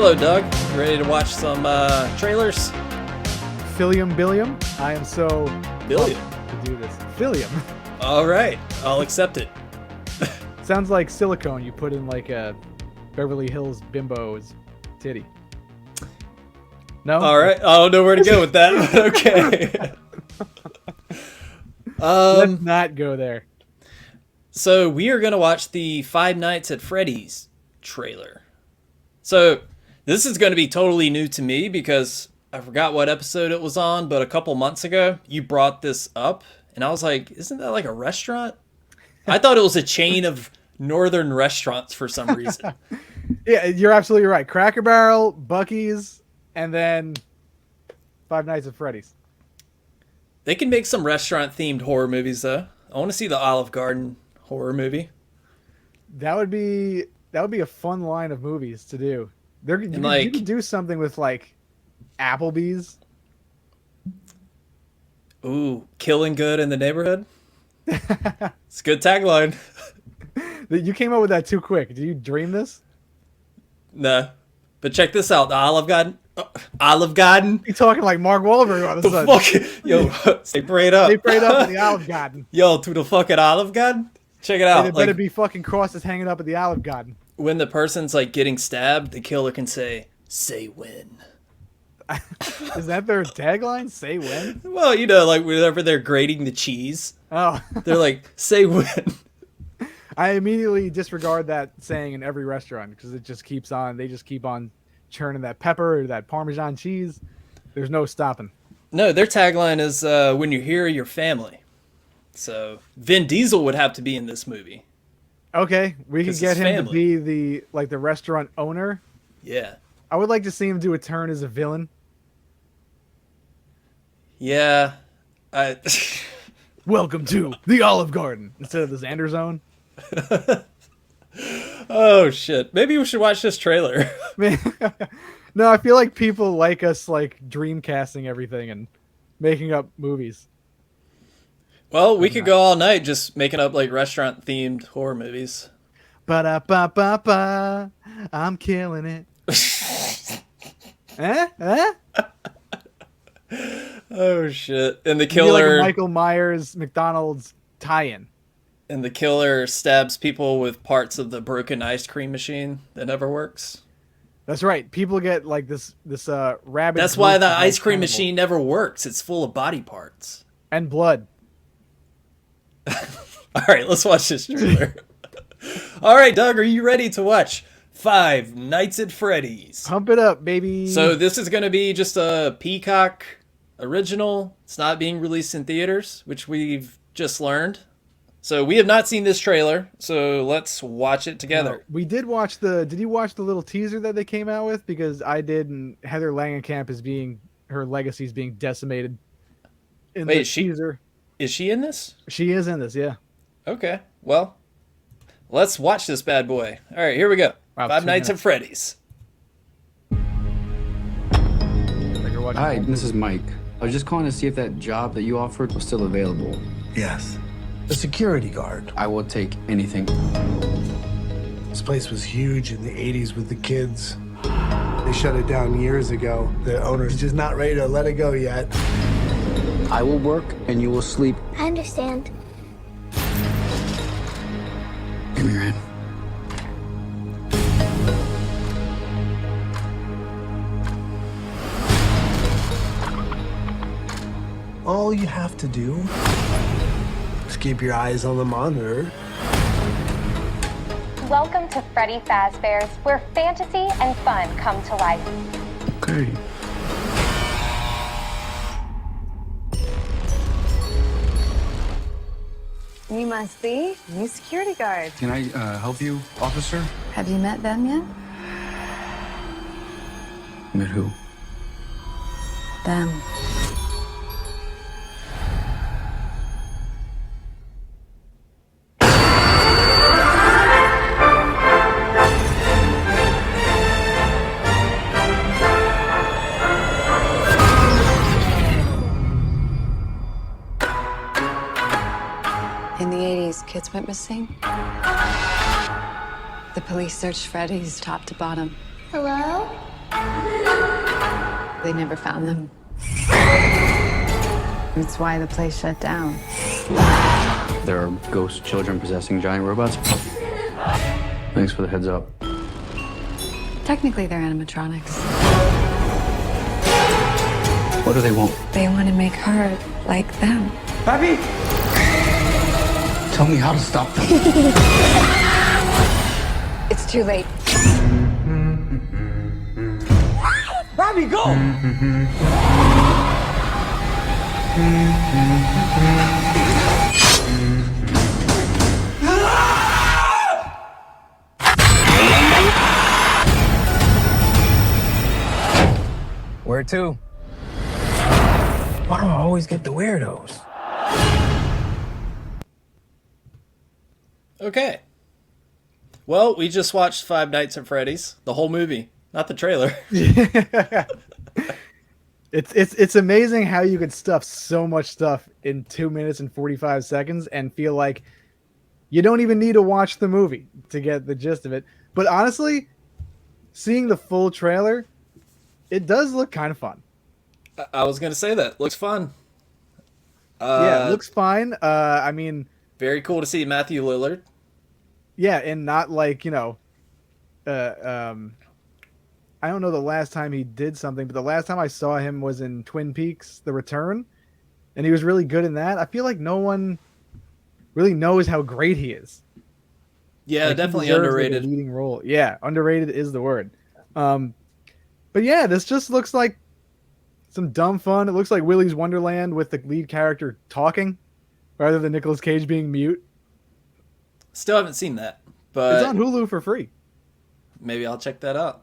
Hello, Doug. You ready to watch some trailers? Philium Billiam. I am so Billiam to do this. Philium. All right, I'll accept it. Sounds like silicone you put in like a Beverly Hills bimbo's titty. No? All right, I don't know where to go with that, but okay. Let's not go there. So we are going to watch the Five Nights at Freddy's trailer. So this is going to be totally new to me because I forgot what episode it was on, but a couple months ago you brought this up and I was like, isn't that like a restaurant? I thought it was a chain of northern restaurants for some reason. Yeah, you're absolutely right. Cracker Barrel, Buc-ee's, and then Five Nights at Freddy's. They can make some restaurant-themed horror movies, though. I want to see the Olive Garden horror movie. That would be a fun line of movies to do. You could do something with like Applebee's. Ooh, killing good in the neighborhood. It's a good tagline. You came up with that too quick. Did you dream this? No, but check this out: the Olive Garden. Olive Garden. You're talking like Mark Wahlberg on the sudden. Fuck, yo, stay prayed up. They prayed up in the Olive Garden. Yo, to the fucking Olive Garden. Check it out. It better be fucking crosses hanging up at the Olive Garden. When the person's like getting stabbed, the killer can say when. Is that their tagline? Say when? Well, you know, like whenever they're grating the cheese. Oh. They're like, say when. I immediately disregard that saying in every restaurant because it just keeps on. They just keep on churning that pepper or that Parmesan cheese. There's no stopping. No, their tagline is when you're here, your family. So Vin Diesel would have to be in this movie. Okay, we can get him family. to be the restaurant owner. Yeah. I would like to see him do a turn as a villain. Yeah. Welcome to the Olive Garden instead of the Xander Zone. Oh shit! Maybe we should watch this trailer. No, I feel like people like us like dreamcasting everything and making up movies. Well, we could go all night just making up like restaurant themed horror movies. Ba-da-ba-ba-ba, I'm killing it. Oh shit! And the killer, like a Michael Myers McDonald's tie-in. And the killer stabs people with parts of the broken ice cream machine that never works. That's right. People get like this rabid. That's why the ice cream machine never works. It's full of body parts and blood. All right, let's watch this trailer. All right, Doug, are you ready to watch Five Nights at Freddy's? Pump it up, baby. So this is going to be just a Peacock original. It's not being released in theaters, which we've just learned. So we have not seen this trailer, so let's watch it together. No, we did watch did you watch the little teaser that they came out with? Because I did, and Heather Langenkamp her legacy is being decimated in the teaser. Is she in this? She is in this, yeah. Okay, well, let's watch this bad boy. All right, here we go. Wow, Five Nights at Freddy's. Hi, this is Mike. I was just calling to see if that job that you offered was still available. Yes. The security guard. I will take anything. This place was huge in the 80s with the kids. They shut it down years ago. The owner's just not ready to let it go yet. I will work and you will sleep. I understand. Give me your hand. All you have to do is keep your eyes on the monitor. Welcome to Freddy Fazbear's, where fantasy and fun come to life. Okay. You must be new security guard. Can I help you, officer? Have you met them yet? Met who? Them. In the 80s, kids went missing. The police searched Freddy's top to bottom. Hello? They never found them. That's why the place shut down. There are ghost children possessing giant robots. Thanks for the heads up. Technically, they're animatronics. What do they want? They want to make her like them. Pappy! Tell me how to stop them. It's too late. Pappy, go! Where to? Why do I always get the weirdos? Okay. Well, we just watched Five Nights at Freddy's, the whole movie, not the trailer. It's amazing how you could stuff so much stuff in 2 minutes and 45 seconds and feel like you don't even need to watch the movie to get the gist of it. But honestly, seeing the full trailer, it does look kind of fun. I was gonna say that looks fun. Yeah, it looks fine. I mean, very cool to see Matthew Lillard. yeah, and not like, I don't know the last time he did something, but the last time I saw him was in Twin Peaks: The Return, and he was really good in that. I feel like no one really knows how great he is. Yeah, Like, definitely he deserves, underrated. like, a leading role. Yeah, underrated is the word. But yeah, this just looks like some dumb fun. It looks like Willy's Wonderland with the lead character talking rather than Nicolas Cage being mute. Still haven't seen that, but It's on Hulu for free. maybe I'll check that out.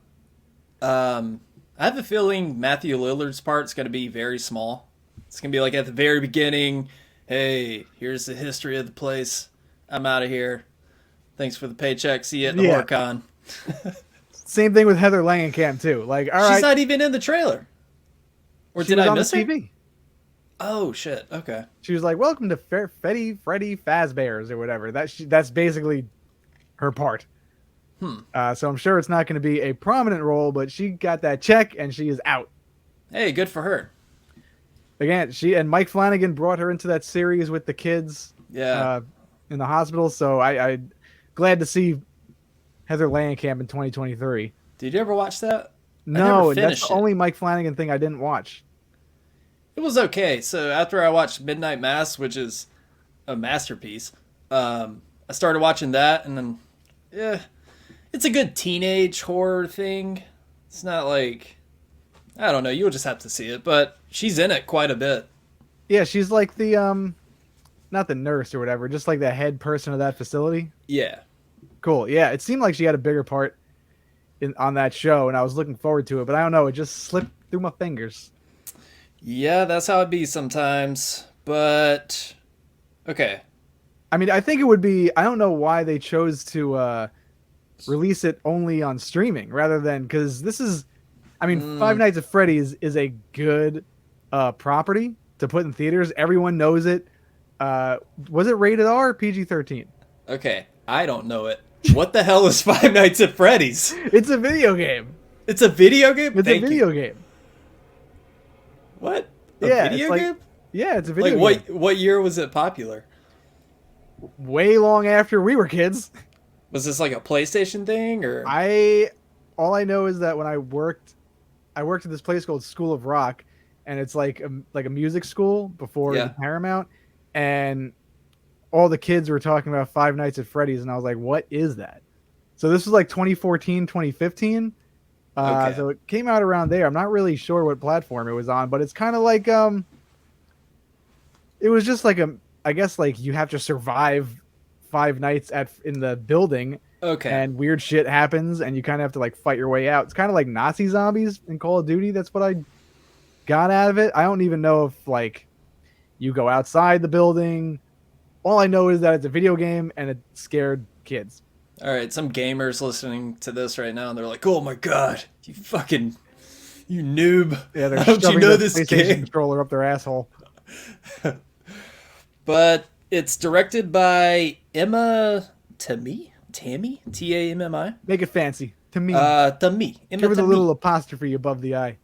I have a feeling Matthew Lillard's part's going to be very small. It's going to be like at the very beginning, hey, here's the history of the place. I'm out of here. Thanks for the paycheck. See you at the Yeah. HorrorCon. Same thing with Heather Langenkamp too. Like, all right, She's not even in the trailer. Or she did was I on miss the her? TV. Oh, shit. Okay. She was like, "Welcome to Freddy Fazbear's" or whatever. That's basically her part. So I'm sure it's not going to be a prominent role, but she got that check and she is out. Hey, good for her. Again, she and Mike Flanagan brought her into that series with the kids Yeah. in the hospital. So I glad to see Heather Langenkamp in 2023. Did you ever watch that? No, never and that's finished the it. only Mike Flanagan thing I didn't watch. It was okay. So after I watched Midnight Mass, which is a masterpiece, I started watching that, and then, yeah, it's a good teenage horror thing. It's not like, I don't know, you'll just have to see it, but she's in it quite a bit. Yeah, she's like the not the nurse or whatever, just like the head person of that facility. Yeah. Cool. Yeah, it seemed like she had a bigger part on that show, and I was looking forward to it. But I don't know, it just slipped through my fingers. Yeah, that's how it be sometimes. But, okay. I mean, I think it would be. I don't know why they chose to release it only on streaming rather than, because this is. I mean, Five Nights at Freddy's is a good property to put in theaters. Everyone knows it. Was it rated R or PG-13? Okay, I don't know it. What the hell is Five Nights at Freddy's? It's a video game. It's a video game? It's Thank a video you. game. What? A Yeah, video it's like, game? yeah, it's a video Like game. what year was it popular? Way long after we were kids. Was this like a PlayStation thing or All I know is that when I worked at this place called School of Rock, and it's like a music school before Yeah. the Paramount, and all the kids were talking about Five Nights at Freddy's, and I was like, what is that? So this was like 2014, 2015. Okay. So it came out around there. I'm not really sure what platform it was on, but it's kind of like it was just like I guess like you have to survive 5 nights in the building, Okay. and weird shit happens, and you kind of have to like fight your way out. It's kind of like Nazi zombies in Call of Duty. That's what I got out of it. I don't even know if like you go outside the building. All I know is that it's a video game and it scared kids. All right, some gamers listening to this right now and they're like, "Oh my god, you noob. Yeah, they're How don't you shoving know the this PlayStation game?" controller up their asshole. But it's directed by Emma Tammy, Tammy, Tammi. Make it fancy. To me, Tammi. Emma give it a Tammi. little apostrophe above the I.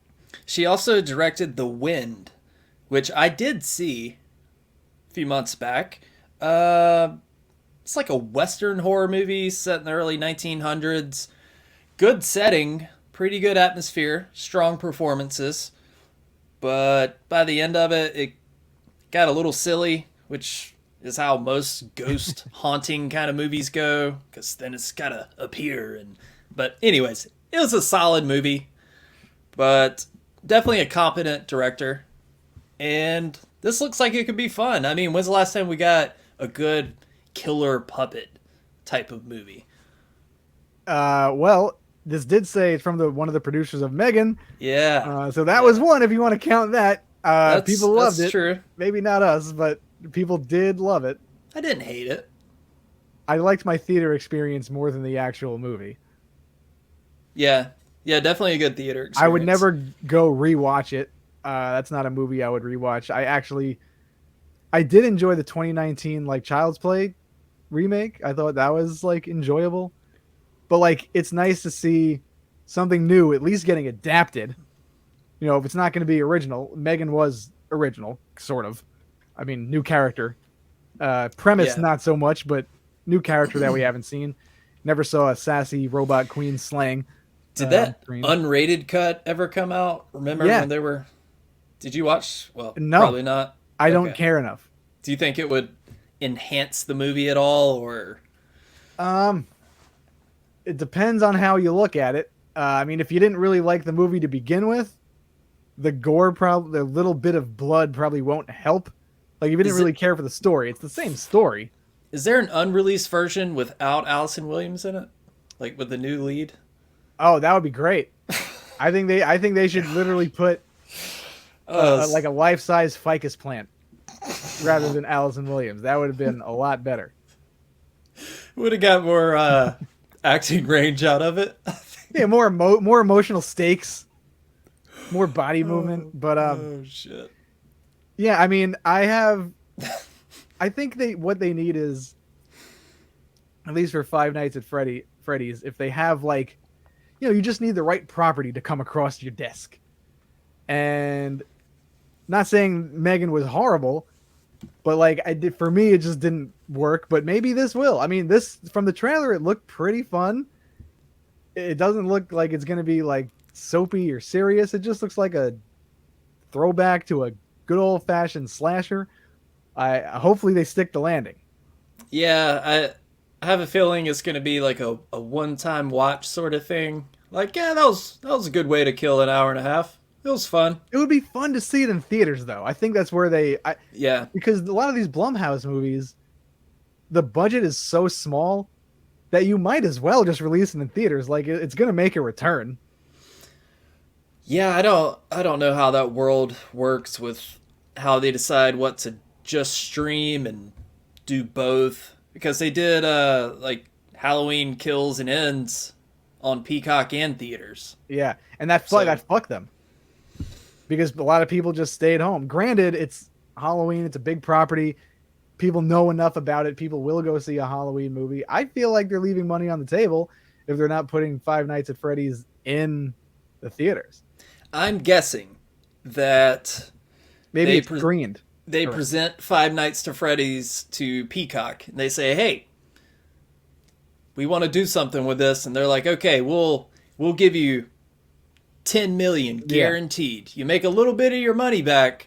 She also directed The Wind, which I did see a few months back. It's like a Western horror movie set in the early 1900s. Good setting, pretty good atmosphere, strong performances. But by the end of it, it got a little silly, which is how most ghost haunting kind of movies go, because then it's got to appear. But anyways, it was a solid movie, but definitely a competent director. And this looks like it could be fun. I mean, when's the last time we got a good killer puppet type of movie? Well, this did say it's from one of the producers of Megan. Yeah. So that was one, if you want to count that. People loved it. True. Maybe not us, but people did love it. I didn't hate it. I liked my theater experience more than the actual movie. Yeah. Yeah, definitely a good theater experience. I would never go rewatch it. That's not a movie I would rewatch. I did enjoy the 2019 like Child's Play remake. I thought that was like enjoyable. But like it's nice to see something new at least getting adapted. You know, if it's not going to be original, Megan was original, sort of. I mean, new character. Premise, not so much, but new character that we haven't seen. Never saw a sassy robot queen slang. Did that unrated cut ever come out? Remember when they were... Did you watch? Well, no, probably not. I don't care enough. Do you think it would enhance the movie at all, or? It depends on how you look at it. I mean, if you didn't really like the movie to begin with, the gore, the little bit of blood probably won't help. Like, if you didn't really care for the story, it's the same story. Is there an unreleased version without Allison Williams in it, like with the new lead? Oh, that would be great. I think they should literally put like a life-size ficus plant rather than Allison Williams. That would have been a lot better. Would have got more acting range out of it. Yeah, more emotional stakes, more body movement. But oh shit. Yeah, I mean, I think what they need is, at least for Five Nights at Freddy's, if they have like, you know, you just need the right property to come across your desk. And not saying Megan was horrible, but like for me, it just didn't work. But maybe this will. I mean, this from the trailer, it looked pretty fun. It doesn't look like it's going to be like soapy or serious. It just looks like a throwback to a good old fashioned slasher. Hopefully they stick the landing. Yeah, I have a feeling it's going to be like a one-time watch sort of thing. Like, yeah, that was a good way to kill an hour and a half. It was fun. It would be fun to see it in theaters, though. I think that's where because a lot of these Blumhouse movies, the budget is so small that you might as well just release it in theaters. Like, it's going to make a return. Yeah, I don't know how that world works with how they decide what to just stream and do both, because they did like Halloween Kills and Ends on Peacock and theaters. Yeah, and that fucked them, because a lot of people just stayed home. Granted, it's Halloween, it's a big property. People know enough about it. People will go see a Halloween movie. I feel like they're leaving money on the table if they're not putting Five Nights at Freddy's in the theaters. I'm guessing that maybe it's screened. They present Five Nights at Freddy's to Peacock, and they say, "Hey, we want to do something with this," and they're like, "Okay, we'll give you $10 million guaranteed. You make a little bit of your money back,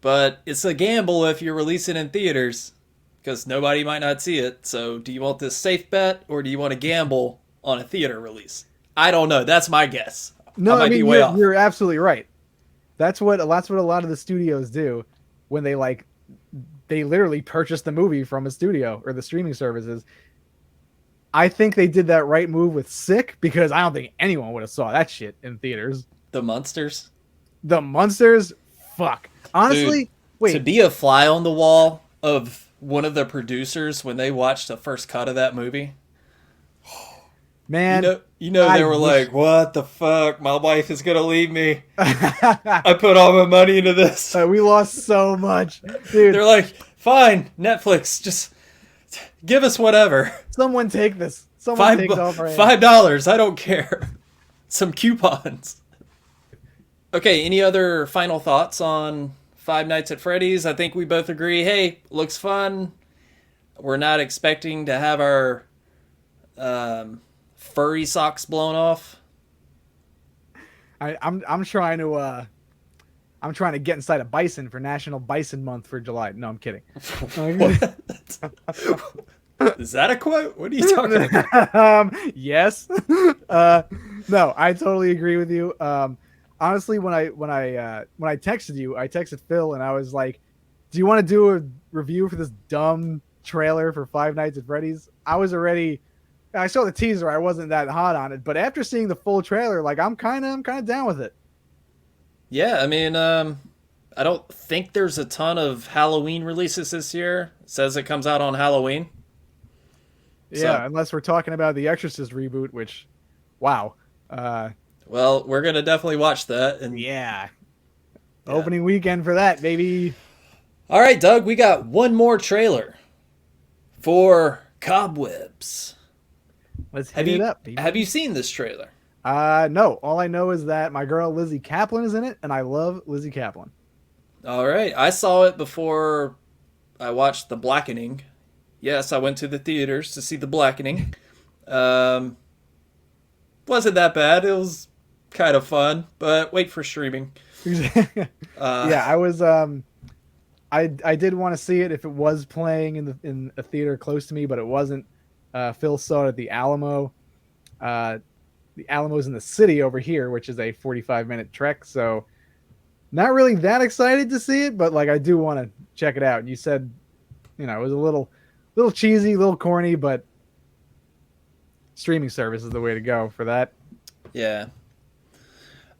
but it's a gamble if you release it in theaters because nobody might not see it. So, do you want this safe bet, or do you want to gamble on a theater release?" I don't know. That's my guess. No, I mean you're absolutely right. That's what a lot of the studios do when they literally purchase the movie from a studio or the streaming services. I think they did that right move with Sick, because I don't think anyone would have saw that shit in theaters. The Munsters? Fuck. Honestly, dude, wait. To be a fly on the wall of one of the producers when they watched the first cut of that movie. Man, you know they were like, "What the fuck? My wife is gonna leave me. I put all my money into this. We lost so much, dude." They're like, "Fine, Netflix, just give us whatever. Someone take this. Someone take off our hands. $5. I don't care. Some coupons." Okay, any other final thoughts on Five Nights at Freddy's? I think we both agree, hey, looks fun. We're not expecting to have our furry socks blown off. I'm trying to get inside a bison for National Bison Month for July. No, I'm kidding. Is that a quote? What are you talking about? Yes. No, I totally agree with you. Honestly, when I texted you, I texted Phil and I was like, "Do you want to do a review for this dumb trailer for Five Nights at Freddy's?" I saw the teaser. I wasn't that hot on it, but after seeing the full trailer, like I'm kind of down with it. Yeah, I mean, I don't think there's a ton of Halloween releases this year. It says it comes out on Halloween. Yeah, So, unless we're talking about the Exorcist reboot, which, wow. well, we're gonna definitely watch that. And Yeah. Opening weekend for that, baby. all right, Doug, we got one more trailer for Cobwebs. Let's hit it up, baby. Have you seen this trailer? No. All I know is that my girl Lizzie Kaplan is in it, and I love Lizzie Kaplan. All right, I saw it before I watched The Blackening. Yes, I went to the theaters to see The Blackening. Wasn't that bad. It was kind of fun, but wait for streaming. Yeah, I was. I did want to see it if it was playing in a theater close to me, but it wasn't. Phil saw it at the Alamo. The Alamo's in the city over here, which is a 45-minute trek. So, not really that excited to see it, but like I do want to check it out. And you said, it was a little cheesy, a little corny, but streaming service is the way to go for that. Yeah.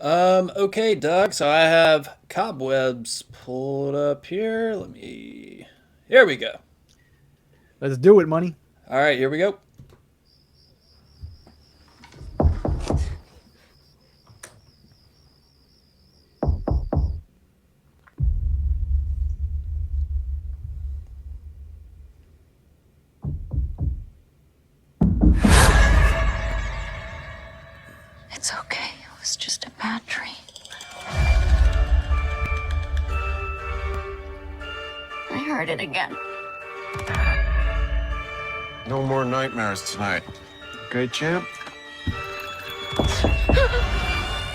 Okay, Doug. So I have Cobwebs pulled up here. Here we go. Let's do it, money. All right, here we go. It's okay. It was just a bad dream. I heard it again. No more nightmares tonight. Okay, champ?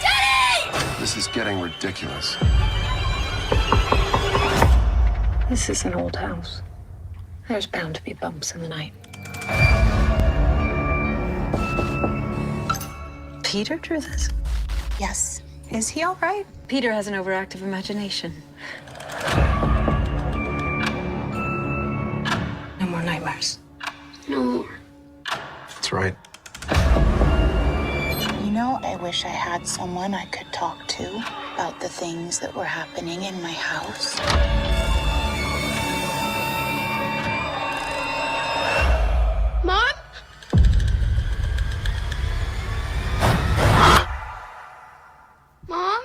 Daddy! This is getting ridiculous. This is an old house. There's bound to be bumps in the night. Peter drew this? Yes. Is he all right? Peter has an overactive imagination. No more nightmares. No more. That's right. I wish I had someone I could talk to about the things that were happening in my house. Mom? Mom?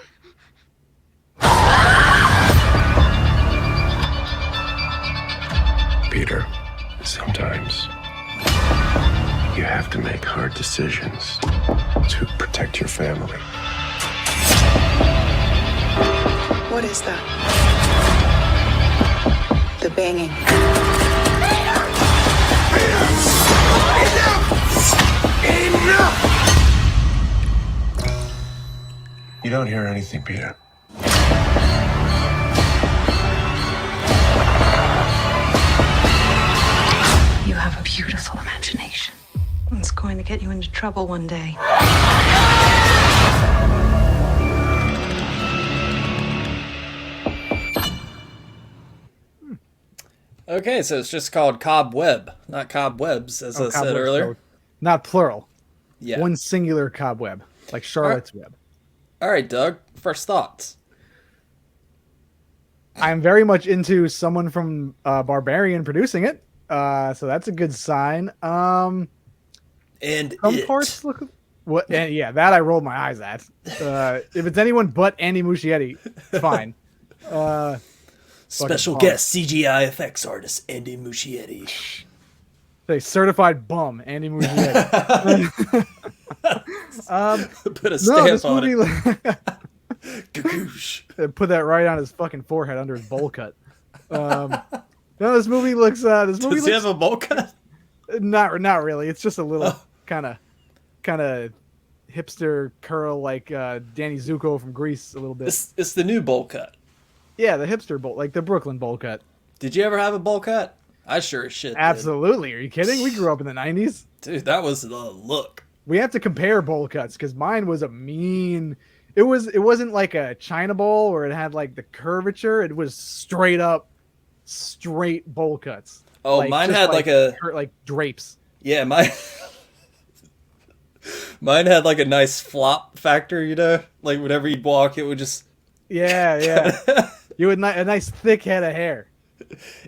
Peter, sometimes you have to make hard decisions to protect your family. What is that? The banging. You don't hear anything, Peter. You have a beautiful imagination. It's going to get you into trouble one day. Okay, so it's just called Cobweb, not Cobwebs, as I said earlier. Not plural. Yeah. One singular cobweb, like Charlotte's Web. All right, Doug, first thoughts. I'm very much into someone from Barbarian producing it. So that's a good sign. And some parts look what? And yeah, that I rolled my eyes at. If it's anyone but Andy Muschietti, fine. Special guest CGI effects artist Andy Muschietti. They certified bum Andy Muschietti. Put a stamp on it. Gagoosh. Put that right on his fucking forehead under his bowl cut. No, this movie looks. This movie Does he have a bowl cut? Not really. It's just a little kind of hipster curl like Danny Zuko from Grease a little bit. It's the new bowl cut. Yeah, the hipster bowl, like the Brooklyn bowl cut. Did you ever have a bowl cut? I sure as shit did. Absolutely. Are you kidding? We grew up in the 90s. Dude, that was the look. We have to compare bowl cuts because mine was a mean. It wasn't like a China bowl where it had like the curvature. It was straight bowl cuts. Oh, like, mine just had like drapes. Yeah, mine had like a nice flop factor, you know? Like whenever you'd walk, it would just... Yeah. You had a nice thick head of hair.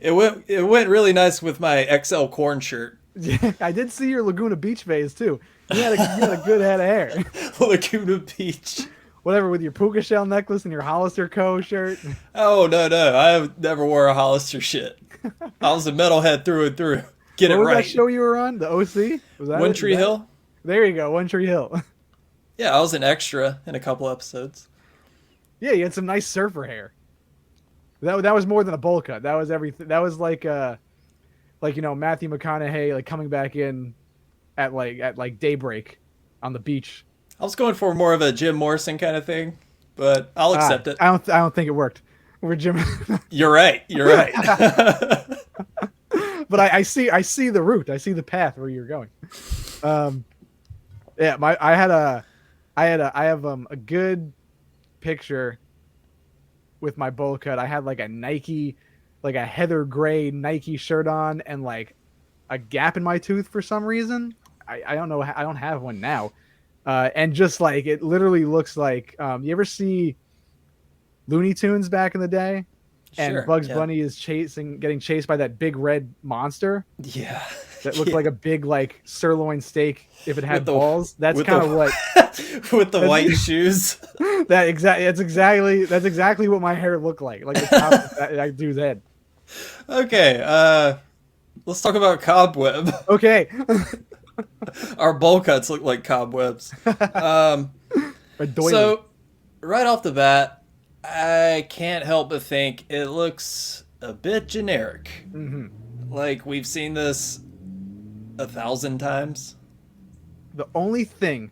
It went really nice with my XL corn shirt. Yeah, I did see your Laguna Beach phase too. You had a good head of hair. Laguna Beach. Whatever, with your puka shell necklace and your Hollister Co. shirt. Oh, no. I never wore a Hollister shit. I was a metalhead through and through. Get what it was right. that show you were on? The OC? Was that One Tree Hill? There you go, One Tree Hill. Yeah, I was an extra in a couple episodes. Yeah, you had some nice surfer hair. That was more than a bowl cut. That was everything. That was like Matthew McConaughey like coming back in at daybreak on the beach. I was going for more of a Jim Morrison kind of thing, but I'll accept it. I don't think it worked. We're Jim. You're right. But I see the route. I see the path where you're going. Yeah, I have a good picture with my bowl cut. I had like a Nike, like a heather gray Nike shirt on and like a gap in my tooth for some reason. I don't know. I don't have one now. And just like, it literally looks like, you ever see Looney Tunes back in the day? And Sure, Bugs yeah. Bunny is getting chased by that big red monster. Yeah. That looked like a big like sirloin steak if it had With the- balls. That's with kind the- of what With the white shoes. that's exactly what my hair looked like the top of that dude's head. Okay, let's talk about Cobweb. Okay. Our bowl cuts look like cobwebs. So, right off the bat, I can't help but think it looks a bit generic. Mm-hmm. Like, we've seen this 1,000 times. The only thing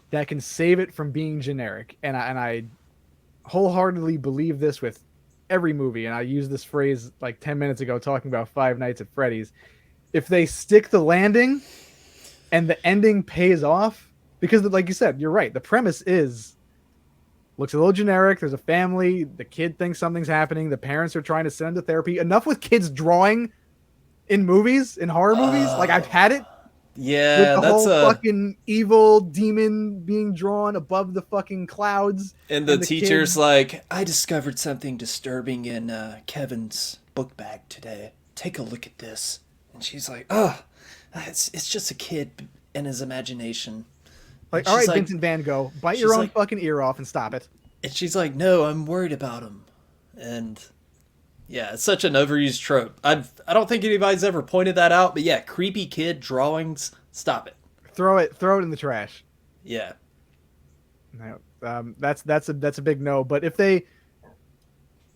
that can save it from being generic, and I wholeheartedly believe this with every movie, and I used this phrase like 10 minutes ago talking about Five Nights at Freddy's, if they stick the landing and the ending pays off, because like you said, you're right, the premise looks a little generic. There's a family, the kid thinks something's happening, the parents are trying to send him to therapy. Enough with kids drawing in movies, in horror movies. Like, I've had it. Yeah, with the that's whole fucking evil demon being drawn above the fucking clouds. And the teacher's kid. like, I discovered something disturbing in Kevin's book bag today. Take a look at this. And she's like, oh, it's just a kid and his imagination. Like, And all she's right, like- Vincent Van Gogh, bite she's your own like- fucking ear off and stop it. And she's like, no, I'm worried about him. And yeah, it's such an overused trope. I don't think anybody's ever pointed that out, but yeah, creepy kid drawings, stop it. Throw it in the trash. Yeah. No, that's a big no. But if they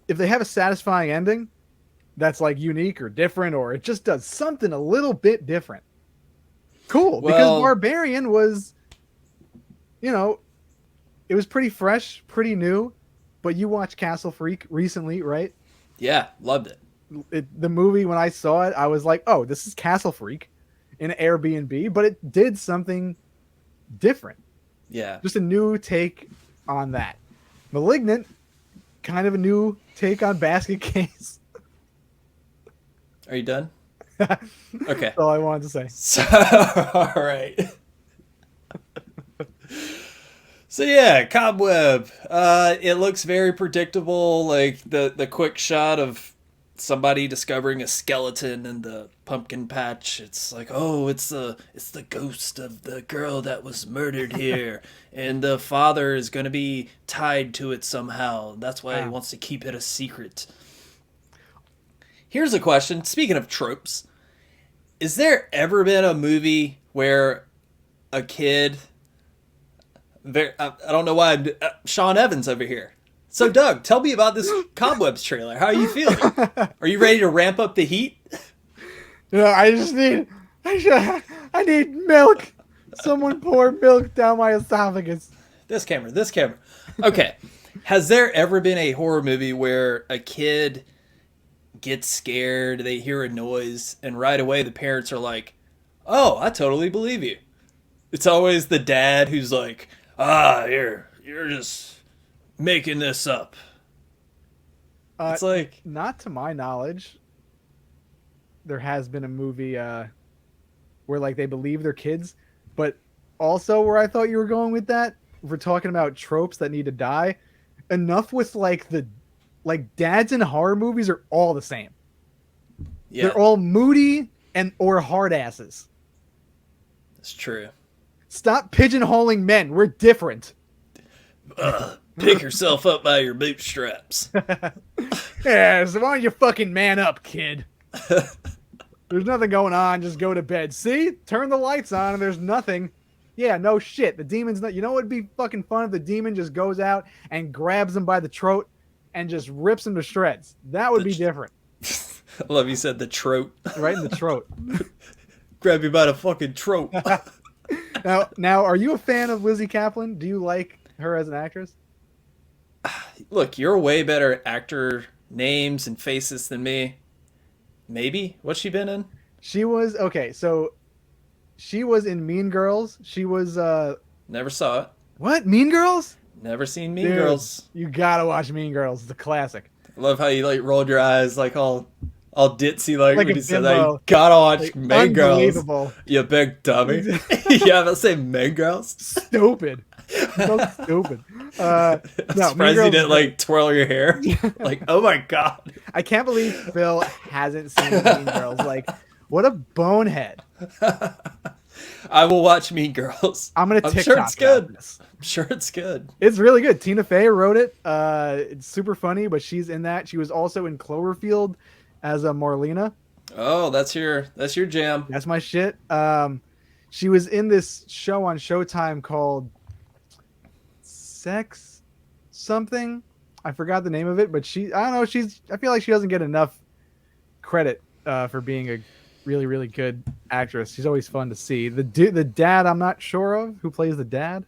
have a satisfying ending, that's like unique or different, or it just does something a little bit different. Cool, because Well- Barbarian was, it was pretty fresh, pretty new. But you watched Castle Freak recently, right? Yeah, loved it. The movie, when I saw it, I was like, oh, this is Castle Freak in an Airbnb, but it did something different. Yeah. Just a new take on that. Malignant, kind of a new take on Basket Case. Are you done? Okay. That's all I wanted to say. So, all right. So yeah, Cobweb. It looks very predictable. Like the quick shot of somebody discovering a skeleton in the pumpkin patch. It's like, oh, it's the ghost of the girl that was murdered here, and the father is going to be tied to it somehow. That's why he wants to keep it a secret. Here's a question. Speaking of tropes, is there ever been a movie where a kid I don't know why Sean Evans over here. So Doug, tell me about this Cobwebs trailer. How are you feeling? Are you ready to ramp up the heat? I need milk. Someone pour milk down my esophagus. This camera. Okay. Has there ever been a horror movie where a kid gets scared, they hear a noise, and right away the parents are like, "Oh, I totally believe you." It's always the dad who's like, you're just making this up. It's like, not to my knowledge, there has been a movie where like they believe they're kids, but also where I thought you were going with that, if we're talking about tropes that need to die, enough with like dads in horror movies are all the same. yeah, They're all moody or hard asses. it's true. Stop pigeonholing men. We're different. Pick yourself up by your bootstraps. Yeah, so why don't you fucking man up, kid? There's nothing going on. Just go to bed. See? Turn the lights on and there's nothing. Yeah, no shit. The demon's not. You know what would be fucking fun if the demon just goes out and grabs him by the throat and just rips him to shreds? That would be different. I love you said the trote. Right in the throat. Grab you by the fucking trote. Now, are you a fan of Lizzie Kaplan? Do you like her as an actress? Look, you're way better at actor names and faces than me. Maybe? What's she been in? She was in Mean Girls. She was Never saw it. what? Mean Girls? Never seen Mean Dude, Girls. You gotta watch Mean Girls. It's a classic. I love how you like rolled your eyes like all ditzy like Like when a you said that. bimbo. You gotta watch Like, Mean Girls. unbelievable. You big dummy. Yeah, let's say Mean Girls. Stupid. So stupid. I'm No, Mean surprised you Girls didn't like twirl your hair. Like, oh my god. I can't believe Phil hasn't seen Mean Girls. Like, what a bonehead. I will watch Mean Girls. I'm gonna I'm TikTok sure it's about good. this. I'm sure it's good. It's really good. Tina Fey wrote it. It's super funny, but she's in that. She was also in Cloverfield as a Marlena. Oh, that's your jam. That's my shit. She was in this show on Showtime called Sex something. I forgot the name of it, but I don't know. I feel like she doesn't get enough credit for being a really, really good actress. She's always fun to see. The dad, I'm not sure of who plays the dad.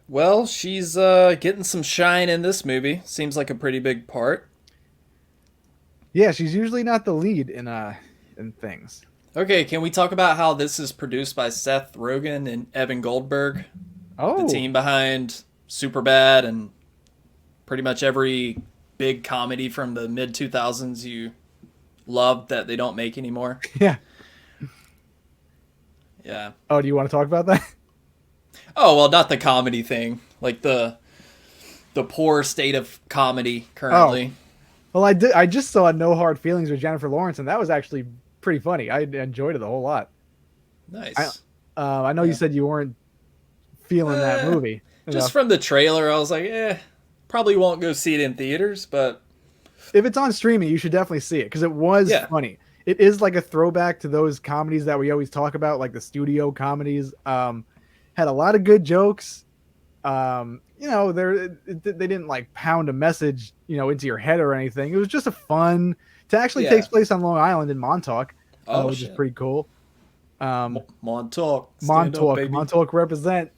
Well, she's getting some shine in this movie. Seems like a pretty big part. Yeah, she's usually not the lead in things. Okay, can we talk about how this is produced by Seth Rogen and Evan Goldberg? Oh, The team behind Superbad and pretty much every big comedy from the mid-2000s you loved that they don't make anymore. yeah. Yeah. Oh, do you want to talk about that? Oh, well, not the comedy thing. Like the poor state of comedy currently. Well, I just saw No Hard Feelings with Jennifer Lawrence, and that was actually pretty funny. I enjoyed it a whole lot. Nice. I know you said you weren't feeling that movie. Just from the trailer, I was like, probably won't go see it in theaters, but if it's on streaming, you should definitely see it because it was funny. It is like a throwback to those comedies that we always talk about, like the studio comedies. Had a lot of good jokes. They didn't like pound a message, into your head or anything. It was just a fun. It actually takes place on Long Island in Montauk, which is pretty cool. Montauk, Montauk represent.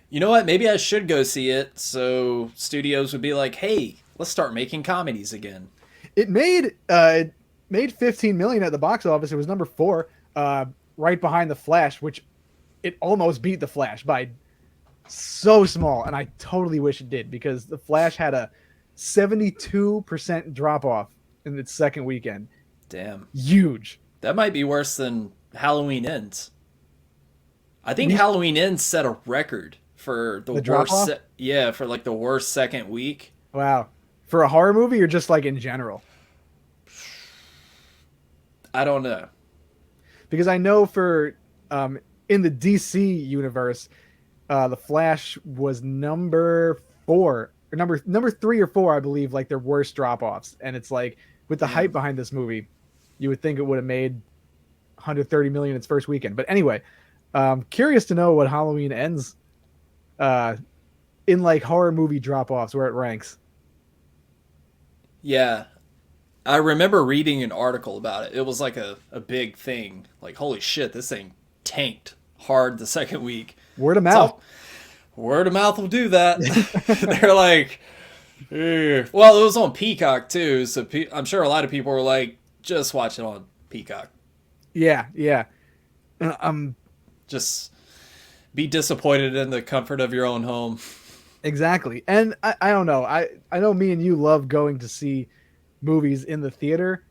You know what? Maybe I should go see it so studios would be like, hey, let's start making comedies again. It made 15 million at the box office. It was number 4, right behind The Flash, which it almost beat The Flash by so small, and I totally wish it did because The Flash had a 72% drop off in its second weekend. Damn. Huge. That might be worse than Halloween Ends. I think Halloween Ends set a record for the worst. For like the worst second week. Wow. For a horror movie or just like in general? I don't know. Because I know for in the DC universe, The Flash was number 4 or number 3 or 4, I believe, like their worst drop-offs. And it's like with the hype behind this movie, you would think it would have made 130 million its first weekend. But anyway, Curious to know what Halloween ends uh, in like horror movie drop offs where it ranks. Yeah, I remember reading an article about it. It was like a big thing. Like, holy shit, this thing tanked hard the second week. Word of mouth. Word of mouth will do that. They're like, "Ugh." Well, it was on Peacock too, so I'm sure a lot of people were like, just watch it on Peacock. Yeah, yeah. Um, Just be disappointed in the comfort of your own home. exactly. And I don't know. I know me and you love going to see movies in the theater,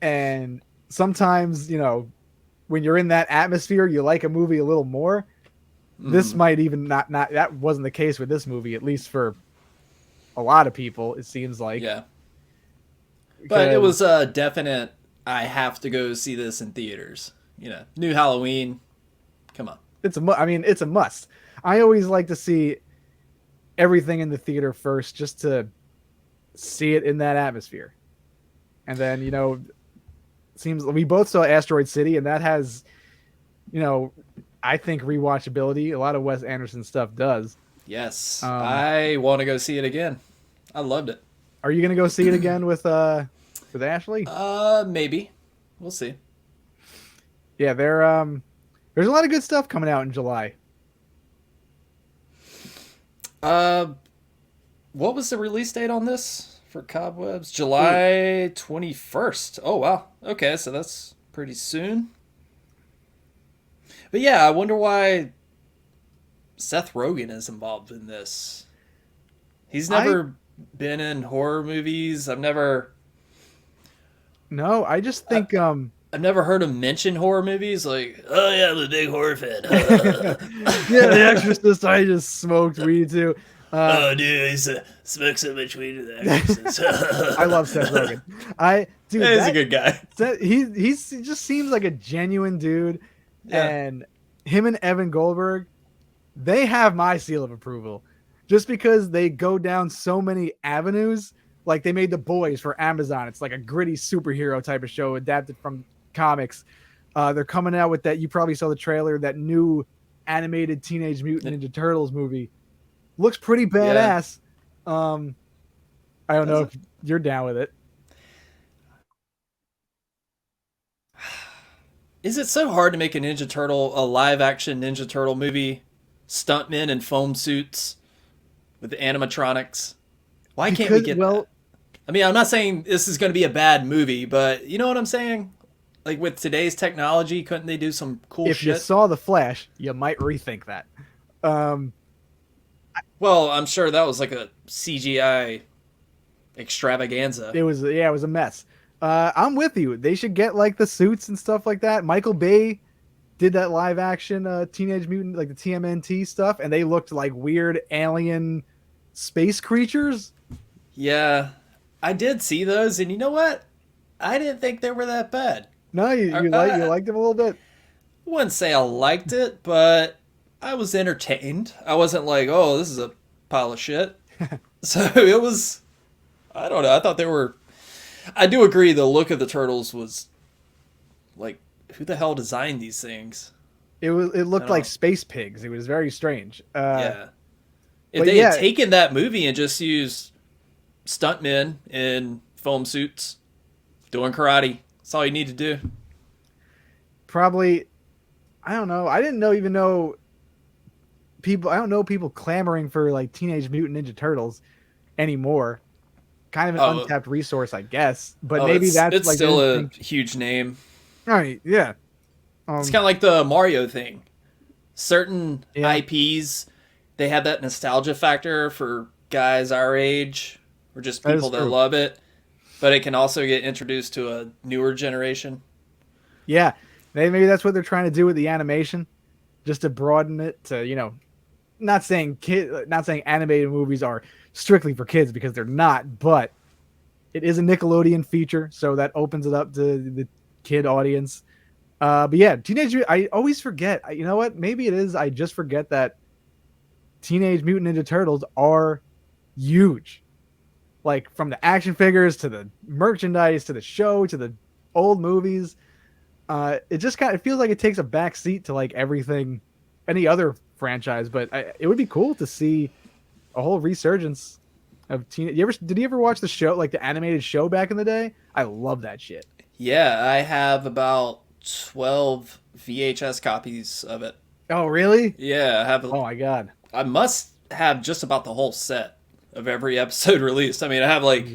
and sometimes when you're in that atmosphere, you like a movie a little more. This might even not that wasn't the case with this movie, at least for a lot of people. It seems like Yeah, but it was a definite. I have to go see this in theaters. New Halloween. Come on. it's a must. I always like to see everything in the theater first, just to see it in that atmosphere. And then, seems we both saw Asteroid City, and that has, I think rewatchability. A lot of Wes Anderson stuff does. Yes, I want to go see it again. I loved it. Are you gonna go see it again with Ashley? Maybe. We'll see. Yeah, there's a lot of good stuff coming out in July. What was the release date on this for Cobwebs? July 21st. Oh, wow. Okay, so that's pretty soon. But yeah, I wonder why Seth Rogen is involved in this. He's never been in horror movies. No, I just think I've never heard him mention horror movies. Like, oh yeah, I'm a big horror fan. yeah, The Exorcist. I just smoked weed too. Oh, dude, I smoke so much weed with The Exorcist. I love Seth Rogen. He's a good guy. He just seems like a genuine dude, Yeah. and him and Evan Goldberg, they have my seal of approval, just because they go down so many avenues. Like they made The Boys for Amazon. It's like a gritty superhero type of show adapted from comics. They're coming out with that. You probably saw the trailer. That new animated Teenage Mutant Ninja Turtles movie looks pretty badass. I don't know if you're down with it. Is it so hard to make a live action Ninja Turtle movie, stuntmen in foam suits with animatronics? Why can't we get that? I mean, I'm not saying this is going to be a bad movie, but you know what I'm saying? Like with today's technology, couldn't they do some cool shit? If you saw The Flash, you might rethink that. Well, I'm sure that was like a CGI extravaganza. It was a mess. I'm with you. They should get like the suits and stuff like that. Michael Bay did that live action Teenage Mutant, like the TMNT stuff, and they looked like weird alien space creatures. Yeah, I did see those, and you know what? I didn't think they were that bad. No, you liked them a little bit. I wouldn't say I liked it, but I was entertained. I wasn't like, oh, this is a pile of shit. So it was, I don't know. I thought they were, I do agree the look of the turtles was like, who the hell designed these things? It looked like space pigs. It was very strange. Yeah. If they had taken that movie and just used stuntmen in foam suits doing karate, that's all you need to do. Probably, I don't know. I didn't even know people. I don't know people clamoring for like Teenage Mutant Ninja Turtles anymore. Kind of an untapped resource, I guess. But maybe it's like still a huge name. Right? Yeah. It's kind of like the Mario thing. Certain IPs, they have that nostalgia factor for guys our age or just people that love it. But it can also get introduced to a newer generation. Yeah, maybe that's what they're trying to do with the animation, just to broaden it to, not saying animated movies are strictly for kids, because they're not, but it is a Nickelodeon feature, so that opens it up to the kid audience. But yeah, I always forget. You know what? Maybe it is. I just forget that Teenage Mutant Ninja Turtles are huge. Like from the action figures to the merchandise to the show to the old movies. It just kind of feels like it takes a back seat to like everything, any other franchise. But it would be cool to see a whole resurgence of teen. Did you ever watch the show, like the animated show back in the day? I love that shit. Yeah, I have about 12 VHS copies of it. Oh, really? Yeah, I have. Oh my god. I must have just about the whole set of every episode released. I mean, I have like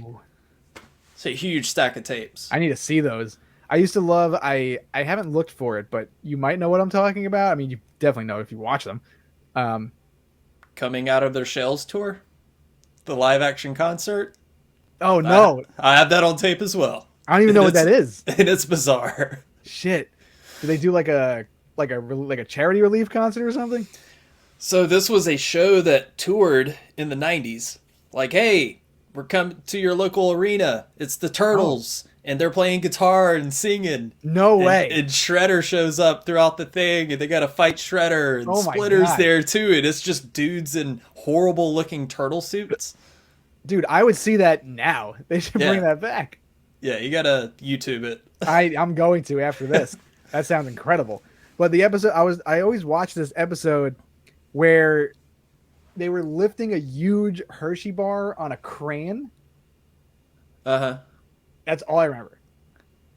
it's a huge stack of tapes. I need to see those. I used to love. I haven't looked for it, but you might know what I'm talking about. I mean, you definitely know if you watch them. Coming Out of Their Shells tour, the live action concert. Oh no, I have that on tape as well. I don't even know what that is, and it's bizarre. Shit, do they do like a charity relief concert or something? So this was a show that toured in the 90s. Like, hey, we're coming to your local arena. It's the Turtles. And they're playing guitar and singing. No way. And Shredder shows up throughout the thing, and they got to fight Shredder, and Splinter's there too. And it's just dudes in horrible looking turtle suits. Dude, I would see that now. They should bring that back. Yeah, you gotta YouTube it. I'm going to after this. That sounds incredible. But the episode I always watched this episode where they were lifting a huge Hershey bar on a crane. Uh-huh. That's all I remember.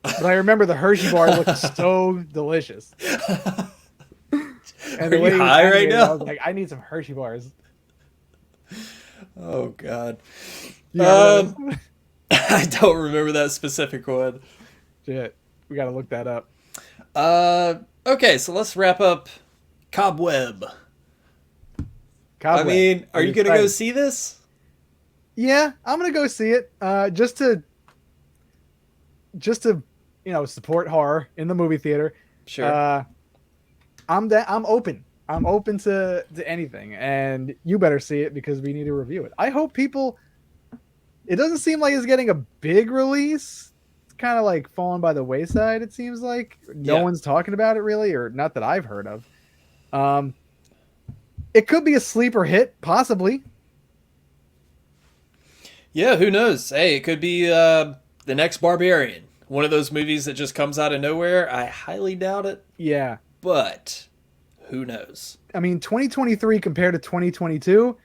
But I remember the Hershey bar looked so delicious. And Are you high right now? I was like, I need some Hershey bars. Oh God. Yeah, I don't remember that specific one. Shit, we gotta look that up. Okay, so let's wrap up Cobweb. I mean, are you gonna go see this? Yeah, I'm gonna go see it. Just to support horror in the movie theater. Sure. I'm open. I'm open to anything, and you better see it because we need to review it. I hope people. It doesn't seem like it's getting a big release. It's kind of like falling by the wayside. It seems like no one's talking about it really, or not that I've heard of. It could be a sleeper hit, possibly. Yeah, who knows? Hey, it could be the next Barbarian. One of those movies that just comes out of nowhere. I highly doubt it. Yeah. But who knows? I mean, 2023 compared to 2022,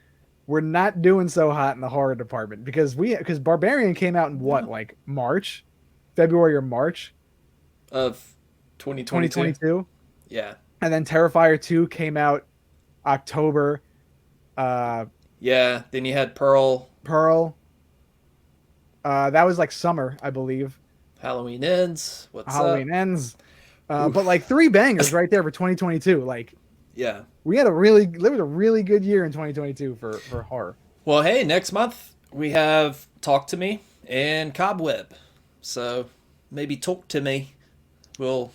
we're not doing so hot in the horror department because Barbarian came out in what, like March? February or March? Of 2022? 2022. Yeah. And then Terrifier 2 came out October. Yeah, then you had Pearl. That was like summer, I believe. Halloween Ends. Halloween Ends. But like 3 bangers right there for 2022. Like, yeah, there was a really good year in 2022 for horror. Well, hey, next month we have Talk to Me and Cobweb. So maybe Talk to Me will.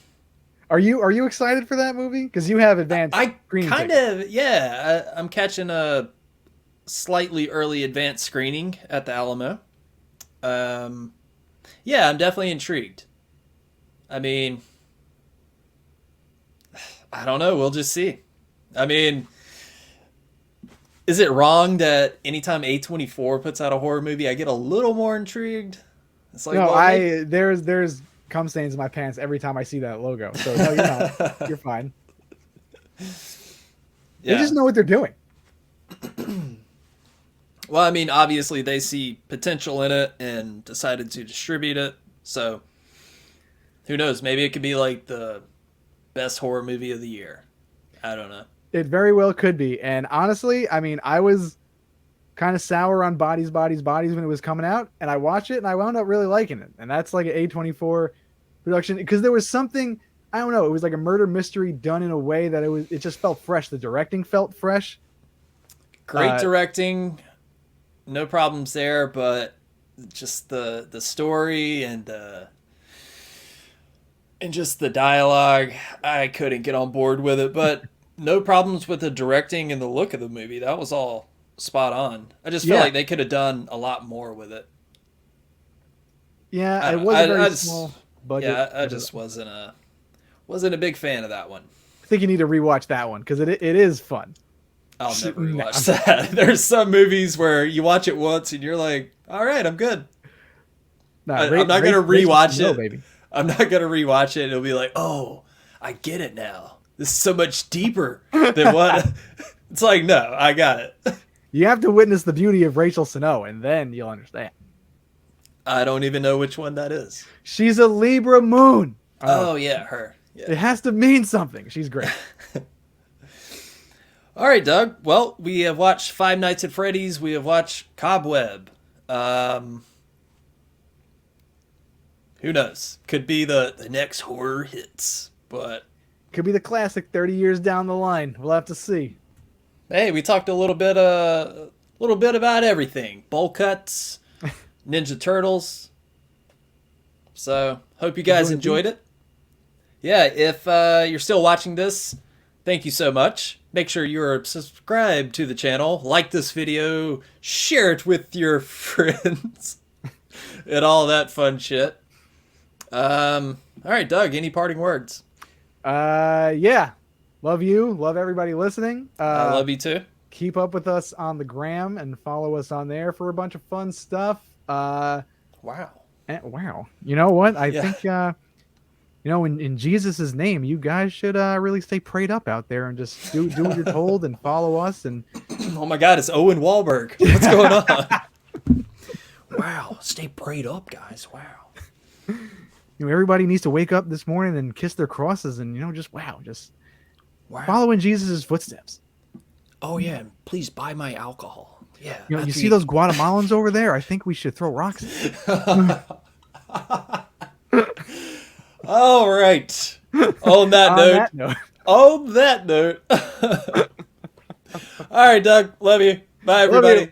Are you excited for that movie? Because you have advanced. I kind of, yeah. I'm catching a slightly early advanced screening at the Alamo. Yeah, I'm definitely intrigued. I mean, I don't know. We'll just see. I mean, is it wrong that anytime A24 puts out a horror movie, I get a little more intrigued? It's like, no, well, there's cum stains in my pants every time I see that logo. So no, you're not. You're fine. Yeah. They just know what they're doing. Well, I mean, obviously they see potential in it and decided to distribute it. So who knows? Maybe it could be like the best horror movie of the year. I don't know. It very well could be. And honestly, I mean, I was kind of sour on Bodies when it was coming out, and I watched it and I wound up really liking it. And that's like an A24 production because there was something, I don't know, it was like a murder mystery done in a way that it just felt fresh. The directing felt fresh. Great directing. No problems there, but just the story and just the dialogue, I couldn't get on board with it. But no problems with the directing and the look of the movie. That was all spot on. I just feel like they could have done a lot more with it. Yeah, it was a very small budget. Yeah, I just wasn't a big fan of that one. I think you need to rewatch that one because it is fun. I'll never rewatch that. There's some movies where you watch it once and you're like, all right, I'm good. I'm not going to rewatch it. Baby. I'm not gonna rewatch it. It'll be like, oh, I get it now. This is so much deeper than what. It's like, no, I got it. You have to witness the beauty of Rachel Snow, and then you'll understand. I don't even know which one that is. She's a Libra moon. Oh yeah, her. Yeah. It has to mean something. She's great. All right, Doug. Well, we have watched Five Nights at Freddy's. We have watched Cobweb. Who knows? Could be the next horror hits, but Could be the classic 30 years down the line. We'll have to see. hey, we talked a little bit about everything. Bowl cuts, Ninja Turtles. So, hope you guys enjoyed it. Yeah, if you're still watching this, thank you so much. Make sure you're subscribed to the channel, like this video, share it with your friends, and all that fun shit. All right, Doug, any parting words? Yeah. Love you. Love everybody listening. I love you too. Keep up with us on the gram and follow us on there for a bunch of fun stuff. Wow. Wow. You know what? I think, in Jesus' name, you guys should really stay prayed up out there and just do what you're told and follow us. And oh my God, it's Owen Wahlberg. What's going on? Wow. Stay prayed up, guys. Wow. Everybody needs to wake up this morning and kiss their crosses and, just follow in Jesus' footsteps. Oh yeah, and please buy my alcohol. Yeah. You see those Guatemalans over there? I think we should throw rocks at them. All right. On that note. On that note. All right, Doug. Love you. Bye, everybody.